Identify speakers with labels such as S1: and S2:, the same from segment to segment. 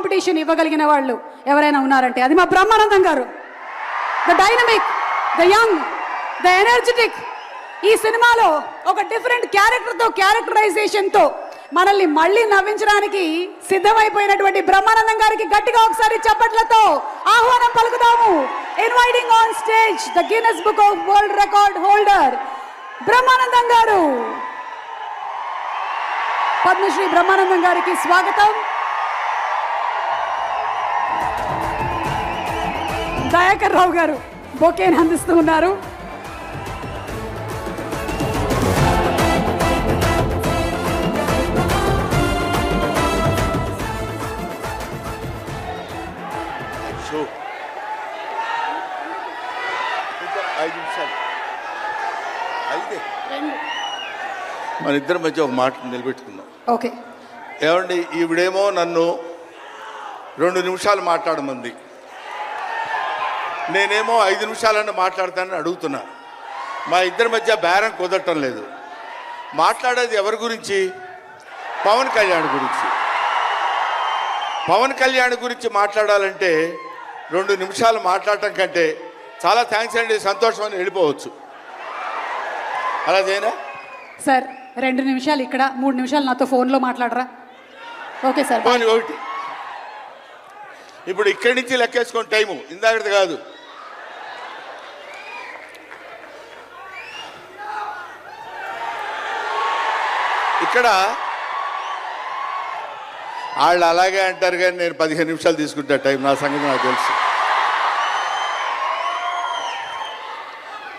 S1: Competition ఇవ్వగలిగిన వాళ్ళు ఎవరైనా ఉన్నారంటే అది మా బ్రహ్మానందం గారు. The dynamic, the young, the energetic. ఈ సినిమాలో ఒక డిఫరెంట్ క్యారెక్టర్తో, క్యారెక్టరైజేషన్తో మనల్ని మళ్ళీ నవ్వించడానికి సిద్ధమైపోయినటువంటి బ్రహ్మానందం గారికి గట్టిగా ఒకసారి చప్పట్లతో ఆహ్వానం పలుకుదాము. Inviting on stage the Guinness book of world record holder Brahmanandam గారు. పద్మశ్రీ బ్రహ్మానందం గారికి స్వాగతం. దయాకర్ రావు గారు బొకేని అందిస్తూ ఉన్నారు.
S2: మన ఇద్దరి మధ్య ఒక మాట నిలబెట్టుకుందాం.
S1: ఓకే.
S2: ఏమండి, ఈవిడేమో నన్ను 2 నిమిషాలు మాట్లాడమంది, నేనేమో 5 నిమిషాలన్నా మాట్లాడతానని అడుగుతున్నా. మా ఇద్దరి మధ్య బేరం కుదరటం లేదు. మాట్లాడేది ఎవరి గురించి? పవన్ కళ్యాణ్ గురించి. పవన్ కళ్యాణ్ గురించి మాట్లాడాలంటే 2 నిమిషాలు మాట్లాడటం కంటే చాలా థ్యాంక్స్ అండి, సంతోషం అని వెళ్ళిపోవచ్చు. అలా చేయనా
S1: సార్? 2 నిమిషాలు ఇక్కడ, 3 నిమిషాలు నాతో ఫోన్లో మాట్లాడరా? Okay sir.
S2: ఒకటి ఇప్పుడు ఇక్కడి నుంచి లెక్కేసుకొని టైము ఇందాకది కాదు. ఇక్కడ వాళ్ళు అలాగే అంటారు కానీ నేను 15 నిమిషాలు తీసుకుంటా టైం. నా సంగతి నాకు తెలుసు.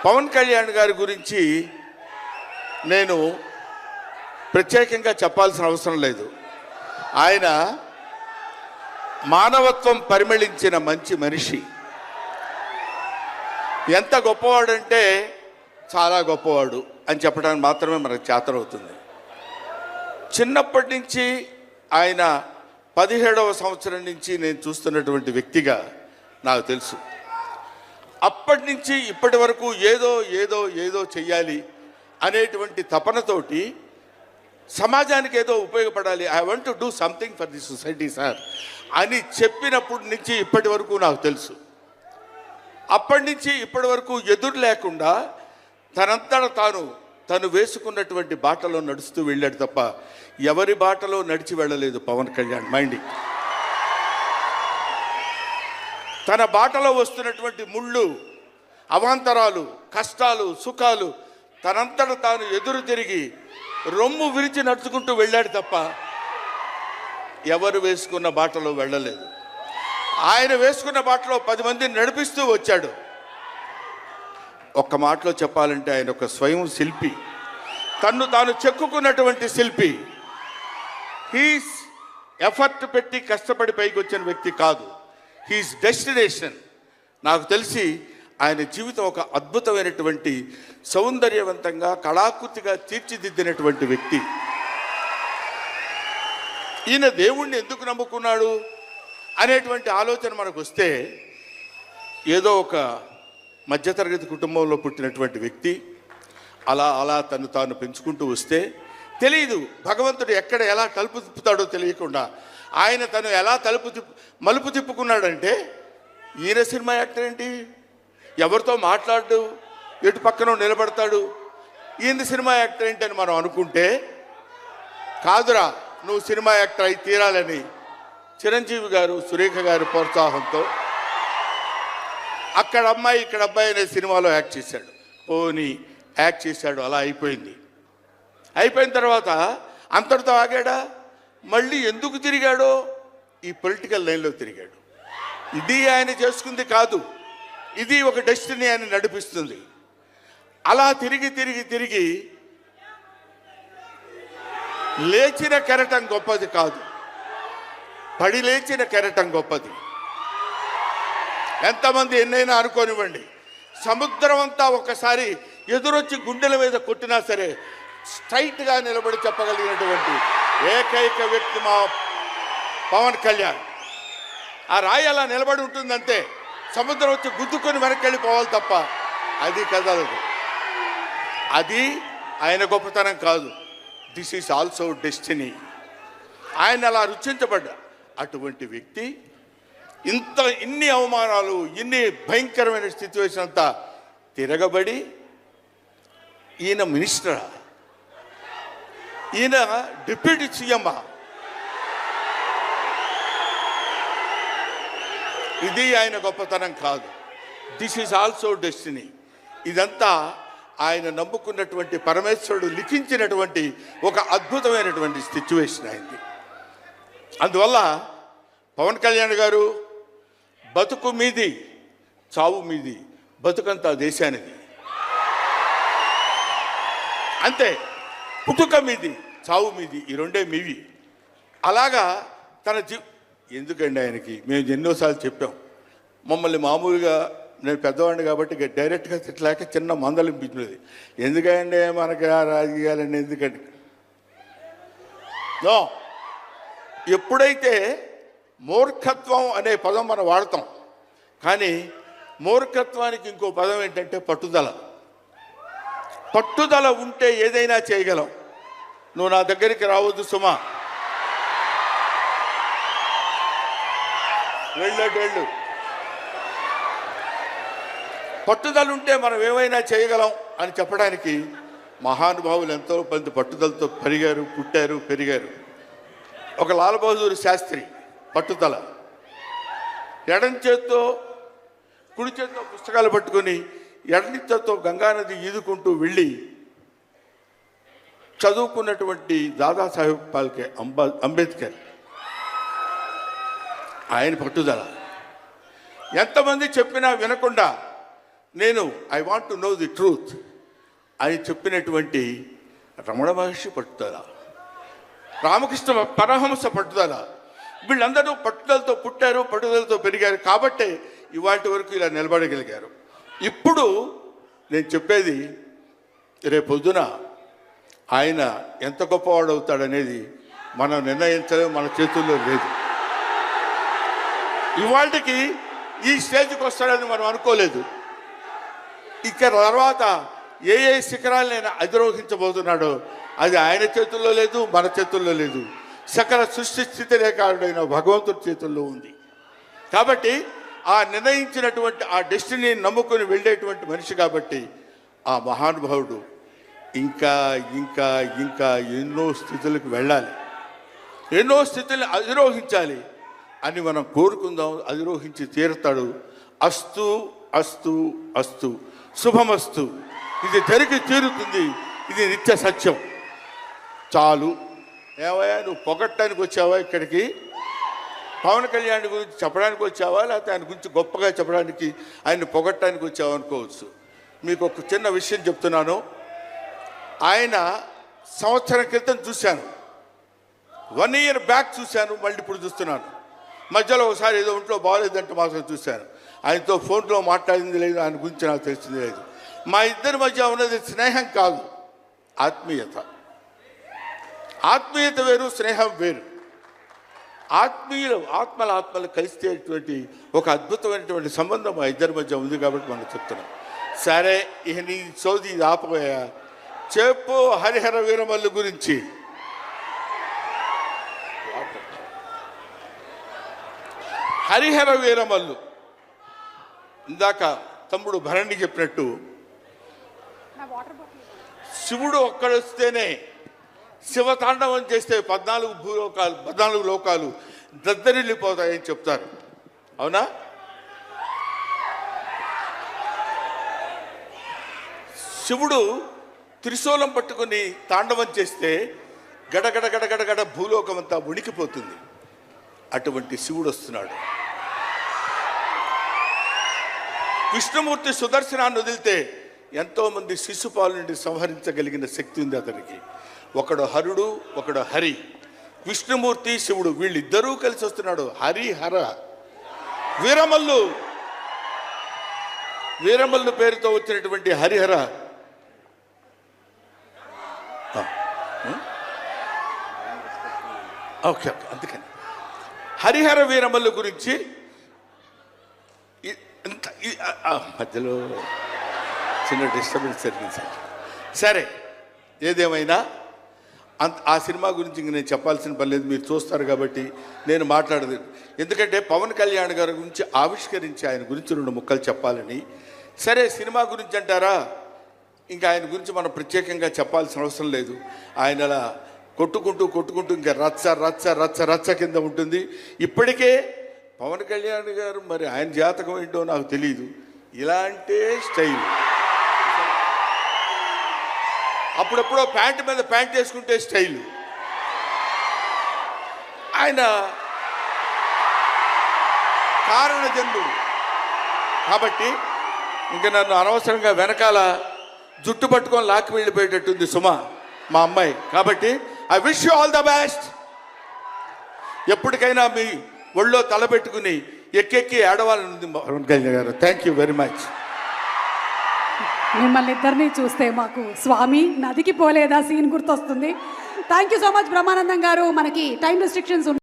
S2: పవన్ కళ్యాణ్ గారి గురించి నేను ప్రత్యేకంగా చెప్పాల్సిన అవసరం లేదు. ఆయన మానవత్వం పరిమళించిన మంచి మనిషి. ఎంత గొప్పవాడంటే చాలా గొప్పవాడు అని చెప్పడానికి మాత్రమే మనకు చేతనవుతుంది. చిన్నప్పటి నుంచి ఆయన 17వ సంవత్సరం నుంచి నేను చూస్తున్నటువంటి వ్యక్తిగా నాకు తెలుసు. అప్పటి నుంచి ఇప్పటి వరకు ఏదో ఏదో ఏదో చెయ్యాలి అనేటువంటి తపనతోటి సమాజానికి ఏదో ఉపయోగపడాలి, I want to do something for the society sir అని చెప్పినప్పటి నుంచి ఇప్పటి వరకు నాకు తెలుసు. అప్పటి నుంచి ఇప్పటి వరకు ఎదురు లేకుండా తనంతట తను వేసుకున్నటువంటి బాటలో నడుస్తూ వెళ్ళాడు తప్ప ఎవరి బాటలో నడిచి వెళ్ళలేదు పవన్ కళ్యాణ్. మైండ్ తన బాటలో వస్తున్నటువంటి ముళ్ళు, అవాంతరాలు, కష్టాలు, సుఖాలు తనంతట తాను ఎదురు తిరిగి రొమ్ము విరిచి నడుచుకుంటూ వెళ్ళాడు తప్ప ఎవరు వేసుకున్న బాటలో వెళ్ళలేదు. ఆయన వేసుకున్న బాటలో 10 మందిని నడిపిస్తూ వచ్చాడు. ఒక్క మాటలో చెప్పాలంటే ఆయన ఒక స్వయం శిల్పి, తన్ను తాను చెక్కుకున్నటువంటి శిల్పి. హీస్ ఎఫర్ట్ పెట్టి కష్టపడి పైకి వచ్చిన వ్యక్తి కాదు, హీస్ డెస్టినేషన్. నాకు తెలిసి ఆయన జీవితం ఒక అద్భుతమైనటువంటి సౌందర్యవంతంగా కళాకృతిగా తీర్చిదిద్దినటువంటి వ్యక్తి. ఈయన దేవుణ్ణి ఎందుకు నమ్ముకున్నాడు అనేటువంటి ఆలోచన మనకు వస్తే, ఏదో ఒక మధ్యతరగతి కుటుంబంలో పుట్టినటువంటి వ్యక్తి అలా అలా తను తాను పెంచుకుంటూ వస్తే తెలియదు భగవంతుడు ఎక్కడ ఎలా తలుపు తిప్పుతాడో తెలియకుండా ఆయన తను ఎలా మలుపు తిప్పుకున్నాడంటే, ఈయన సినిమా యాక్టర్ ఏంటి, ఎవరితో మాట్లాడు, ఎటు పక్కన నిలబడతాడు, ఈయన సినిమా యాక్టర్ ఏంటి అని మనం అనుకుంటే, కాదురా నువ్వు సినిమా యాక్టర్ అయి తీరాలని చిరంజీవి గారు, సురేఖ గారి ప్రోత్సాహంతో అక్కడ అమ్మాయి ఇక్కడ అబ్బాయి అనే సినిమాలో యాక్ట్ చేశాడు. పోనీ యాక్ట్ చేశాడు, అలా అయిపోయింది. అయిపోయిన తర్వాత అంతటితో ఆగాడా? మళ్ళీ ఎందుకు తిరిగాడో ఈ పొలిటికల్ లైన్లో తిరిగాడు. ఇది ఆయన చేసుకుంది కాదు, ఇది ఒక డెస్టినీ ఆయన నడిపిస్తుంది. అలా తిరిగి తిరిగి తిరిగి లేచిన కెరటం గొప్పది కాదు, పడి లేచిన కెరటం గొప్పది. ఎంతమంది ఎన్నైనా అనుకోనివ్వండి, సముద్రం అంతా ఒకసారి ఎదురొచ్చి గుండెల మీద కొట్టినా సరే స్ట్రైట్గా నిలబడి చెప్పగలిగినటువంటి ఏకైక వ్యక్తి మా పవన్ కళ్యాణ్. ఆ రాయి అలా నిలబడి ఉంటుందంతే, సముద్రం వచ్చి గుద్దుకొని వెనక్కి వెళ్ళిపోవాలి తప్ప అది కదలదు. అది ఆయన గొప్పతనం కాదు, దిస్ ఈజ్ ఆల్సో డెస్టినీ. ఆయన అలా రుచించబడ్డా, అటువంటి వ్యక్తి ఇన్ని అవమానాలు, ఇన్ని భయంకరమైన సిచ్యువేషన్ అంతా తిరగబడి ఈయన మినిస్టరా, ఈయన డిప్యూటీ సీఎం, ఇది ఆయన గొప్పతనం కాదు. This is also destiny. ఇదంతా ఆయన నమ్ముకున్నటువంటి పరమేశ్వరుడు లిఖించినటువంటి ఒక అద్భుతమైనటువంటి సిచ్యువేషన్ అయింది. అందువల్ల పవన్ కళ్యాణ్ గారు బతుకు మీది, చావు మీది, బతుకంతా దేశానిది. అంతే, పుట్టుక మీది, చావు మీది, ఈ రెండే మీవి. అలాగా తన ఎందుకండి ఆయనకి మేము ఎన్నోసార్లు చెప్పాం. మమ్మల్ని మామూలుగా, నేను పెద్దవాడిని కాబట్టి డైరెక్ట్గా తిట్టలేక చిన్న మందలింపించినది. ఎందుకంటే మనకి ఆ రాజకీయాలన్నీ ఎందుకండి? నో, ఎప్పుడైతే మూర్ఖత్వం అనే పదం మనం వాడతాం, కానీ మూర్ఖత్వానికి ఇంకో పదం ఏంటంటే పట్టుదల. పట్టుదల ఉంటే ఏదైనా చేయగలం. నువ్వు నా దగ్గరికి రావద్దు సుమా, వెళ్ళు. పట్టుదల ఉంటే మనం ఏమైనా చేయగలం అని చెప్పడానికి మహానుభావులు ఎంతో మంది పట్టుదలతో పుట్టారు, పెరిగారు. ఒక లాల్ బహదూర్ శాస్త్రి పట్టుదల, ఎడం చేత్తో కుడి చేత్తో పుస్తకాలు పట్టుకొని ఎడని చేత్తో గంగానది ఈదుకుంటూ వెళ్ళి చదువుకున్నటువంటి దాదాసాహెబ్ ఫాల్కే అంబేద్కర్, ఆయన పట్టుదల. ఎంతమంది చెప్పినా వినకుండా నేను I want to know the truth అని చెప్పినటువంటి రమణ మహర్షి పట్టుదల, రామకృష్ణ పరమహంస పట్టుదల. వీళ్ళందరూ పట్టుదలతో పుట్టారు, పట్టుదలతో పెరిగారు. కాబట్టే ఇవాటి వరకు ఇలా నిలబడగలిగారు. ఇప్పుడు నేను చెప్పేది, రేపొద్దున ఆయన ఎంత గొప్పవాడు అవుతాడనేది మనం నిర్ణయించడం మన చేతుల్లో లేదు. ఇవాళకి ఈ స్టేజ్కి వస్తాడని మనం అనుకోలేదు. ఇక తర్వాత ఏ శిఖరాలను ఆయన అధిరోహించబోతున్నాడో అది ఆయన చేతుల్లో లేదు, మన చేతుల్లో లేదు. సకల సృష్టి స్థితి రేఖాడైన భగవంతుడి చేతుల్లో ఉంది. కాబట్టి ఆ నిర్ణయించినటువంటి ఆ డెస్టినీని నమ్ముకొని వెళ్ళేటువంటి మనిషి కాబట్టి ఆ మహానుభావుడు ఇంకా ఇంకా ఇంకా ఎన్నో స్థితులకు వెళ్ళాలి, ఎన్నో స్థితులను అధిరోహించాలి అని మనం కోరుకుందాం. అధిరోహించి తీరుతాడు. అస్తు అస్తు అస్తు, శుభమస్తు. ఇది జరిగి తీరుతుంది. ఇది నిత్య సత్యం. చాలు. ఏమయ్యా, నువ్వు పొగట్టడానికి వచ్చావా ఇక్కడికి? పవన్ కళ్యాణ్ గురించి చెప్పడానికి వచ్చావా, లేకపోతే ఆయన గురించి గొప్పగా చెప్పడానికి, ఆయన్ని పొగట్టడానికి వచ్చావా అనుకోవచ్చు. మీకు ఒక చిన్న విషయం చెప్తున్నాను. ఆయన సంవత్సరం క్రితం చూశాను, 1 year బ్యాక్ చూశాను, మళ్ళీ ఇప్పుడు చూస్తున్నాను. మధ్యలో ఒకసారి ఏదో ఒంట్లో బాగోలేదంటే మాత్రం చూశాను. ఆయనతో ఫోన్లో మాట్లాడింది లేదు, ఆయన గురించి నాకు తెలిసింది లేదు. మా ఇద్దరి మధ్య ఉన్నది స్నేహం కాదు, ఆత్మీయత. ఆత్మీయత వేరు, స్నేహం వేరు. ఆత్మలు కలిసేటువంటి ఒక అద్భుతమైనటువంటి సంబంధం మా ఇద్దరి మధ్య ఉంది కాబట్టి మనం చెప్తున్నాం. సరే, ఇక నీ సోది ఇది ఆపబోయా. చెప్పు హరిహర వీరమల్లు గురించి. హరిహర వీరమల్లు ఇందాక తమ్ముడు భరణి చెప్పినట్టు, శివుడు ఒక్కడొస్తేనే, శివతాండవం చేస్తే 14 లోకాలు దద్దరిల్లిపోతాయని చెప్తారు. అవునా? శివుడు త్రిశూలం పట్టుకుని తాండవం చేస్తే గడగడ గడగడగడ భూలోకం అంతా ఉణికిపోతుంది. అటువంటి శివుడు వస్తున్నాడు. విష్ణుమూర్తి సుదర్శనాన్ని వదిలితే ఎంతోమంది శిశుపాలు నుండి సంహరించగలిగిన శక్తి ఉంది అతనికి. ఒకడు హరుడు, ఒకడు హరి. విష్ణుమూర్తి, శివుడు వీళ్ళిద్దరూ కలిసి వస్తున్నాడు. హరిహర వీరమల్లు పేరుతో వచ్చినటువంటి హరిహర ఓకే, అందుకని హరిహర వీరమల్లు గురించి మధ్యలో చిన్న డిస్టర్బెన్స్ జరిగింది. సరే, ఏదేమైనా ఆ సినిమా గురించి ఇంక నేను చెప్పాల్సిన పని లేదు, మీరు చూస్తారు కాబట్టి నేను మాట్లాడదు. ఎందుకంటే పవన్ కళ్యాణ్ గారి గురించి ఆవిష్కరించి ఆయన గురించి 2 ముక్కలు చెప్పాలని. సరే, సినిమా గురించి అంటారా, ఇంకా ఆయన గురించి మనం ప్రత్యేకంగా చెప్పాల్సిన అవసరం లేదు. ఆయన అలా కొట్టుకుంటూ ఇంకా రచ్చ రచ్చ రచ్చ రచ్చ కింద ఉంటుంది. ఇప్పటికే పవన్ కళ్యాణ్ గారు మరి ఆయన జాతకం ఏంటో నాకు తెలియదు, ఇలాంటి స్టైల్. అప్పుడప్పుడు ప్యాంటు మీద ప్యాంట్ వేసుకుంటే స్టైల్. ఆయన కారణ జన్ముడు కాబట్టి ఇంకా నన్ను అనవసరంగా వెనకాల జుట్టు పట్టుకొని లాక్కి వెళ్ళిపోయేటట్టుంది సుమా, మా అమ్మాయి. కాబట్టి I wish you all the best. ఎప్పటికైనా మీ ఒళ్ళో తలపెట్టుకుని ఎక్కెక్కి ఏడవాలని పవన్ కళ్యాణ్ గారు. Thank you very much.
S1: మిమ్మల్ని ఇద్దరిని చూస్తే మాకు స్వామి నదికి పోలేదా సీన్ గుర్తొస్తుంది. Thank you so much Brahmanandam గారు. మనకి టైం రెస్ట్రిక్షన్స్